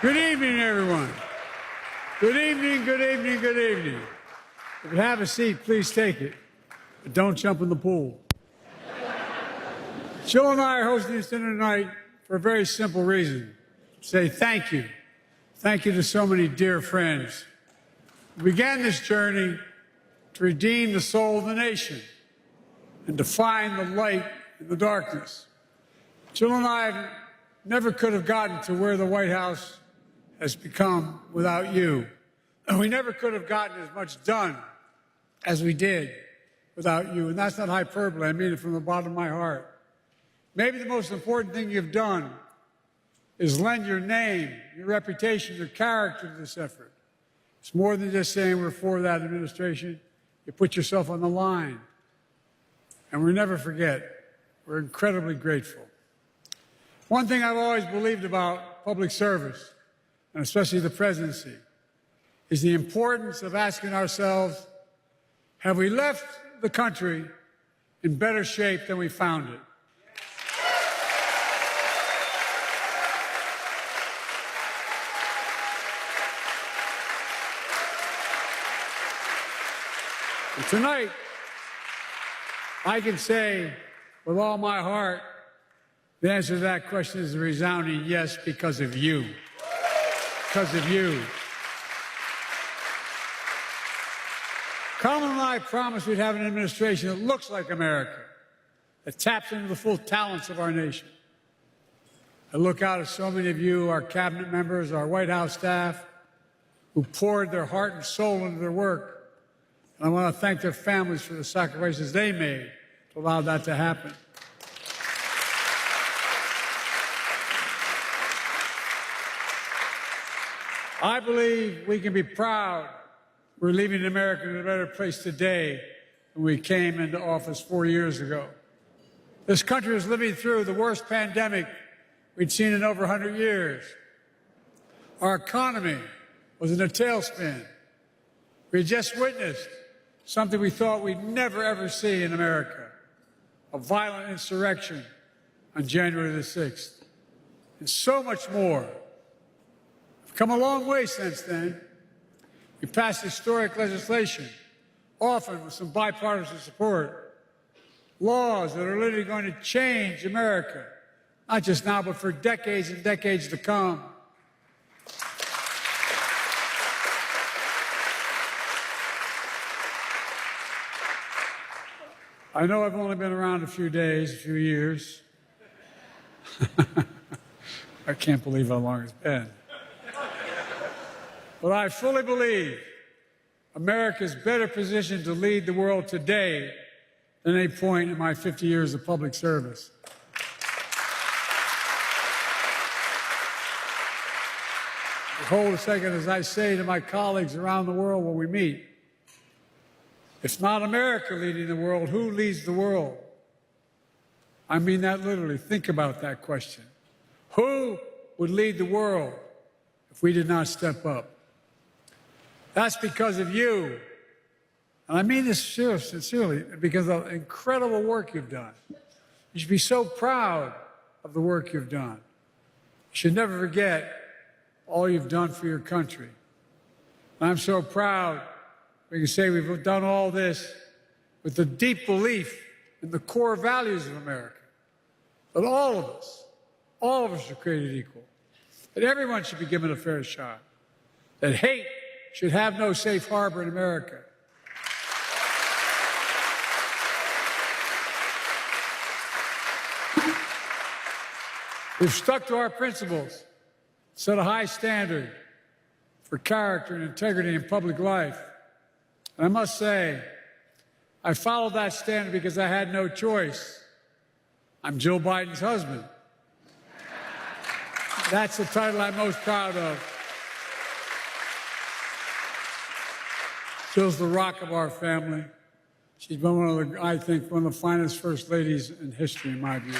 Good evening, everyone. Good evening, good evening, good evening. If you have a seat, please take it, but don't jump in the pool. Jill and I are hosting this dinner tonight for a very simple reason. Say thank you. Thank you to so many dear friends. We began this journey to redeem the soul of the nation and to find the light in the darkness. Jill and I never could have gotten to where the White House has become without you. And we never could have gotten as much done as we did without you. And that's not hyperbole. I mean it from the bottom of my heart. Maybe the most important thing you've done is lend your name, your reputation, your character to this effort. It's more than just saying we're for that administration. You put yourself on the line. And we'll never forget. We're incredibly grateful. One thing I've always believed about public service, and especially the presidency, is the importance of asking ourselves, have we left the country in better shape than we found it? And tonight, I can say with all my heart, the answer to that question is a resounding yes, because of you. Because of you. Kamala and I promised we'd have an administration that looks like America, that taps into the full talents of our nation. I look out at so many of you, our cabinet members, our White House staff, who poured their heart and soul into their work. And I want to thank their families for the sacrifices they made to allow that to happen. I believe we can be proud we're leaving America in a better place today than we came into office 4 years ago. This country is living through the worst pandemic we'd seen in over 100 years. Our economy was in a tailspin. We had just witnessed something we thought we'd never, ever see in America, a violent insurrection on January the 6th, and so much more. We've come a long way since then. We passed historic legislation, often with some bipartisan support, laws that are literally going to change America, not just now, but for decades and decades to come. I know I've only been around a few days, a few years. I can't believe how long it's been. But I fully believe America is better positioned to lead the world today than any point in my 50 years of public service. Hold a second as I say to my colleagues around the world when we meet, if not America leading the world, who leads the world? I mean that literally. Think about that question. Who would lead the world if we did not step up? That's because of you. And I mean this sincerely, because of the incredible work you've done. You should be so proud of the work you've done. You should never forget all you've done for your country. And I'm so proud we can say we've done all this with the deep belief in the core values of America, that all of us are created equal, that everyone should be given a fair shot, that hate should have no safe harbor in America. We've stuck to our principles, set a high standard for character and integrity in public life. And I must say, I followed that standard because I had no choice. I'm Jill Biden's husband. That's the title I'm most proud of. Jill's the rock of our family. She's been one of the, I think, one of the finest first ladies in history, in my view.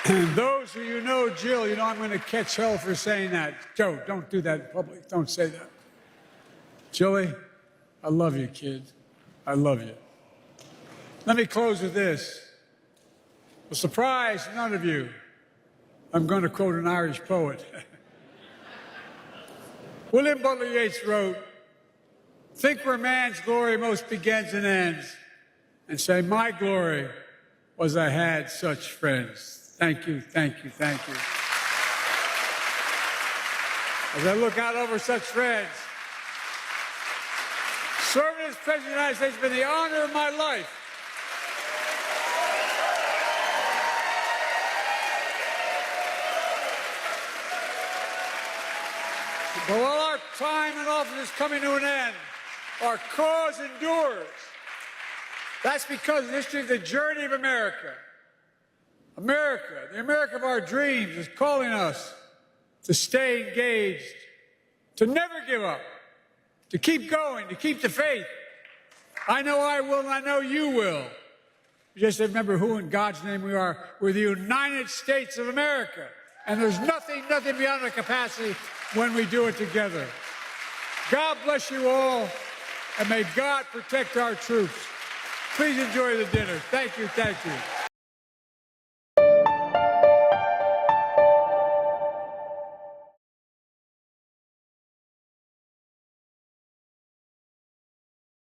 And those who you know Jill, you know I'm going to catch hell for saying that. Joe, don't do that in public. Don't say that. Jilly, I love you, kid. I love you. Let me close with this. A surprise, none of you. I'm going to quote an Irish poet. William Butler Yeats wrote, "Think where man's glory most begins and ends, and say, my glory was I had such friends." Thank you, thank you, thank you. As I look out over such friends, serving as President of the United States has been the honor of my life. But while our time in office is coming to an end, our cause endures. That's because the history of the journey of America. America, the America of our dreams, is calling us to stay engaged, to never give up, to keep going, to keep the faith. I know I will, and I know you will. You just remember who in God's name we are. We're the United States of America. And there's nothing beyond our capacity when we do it together. God bless you all, and may God protect our troops. Please enjoy the dinner. Thank you, thank you.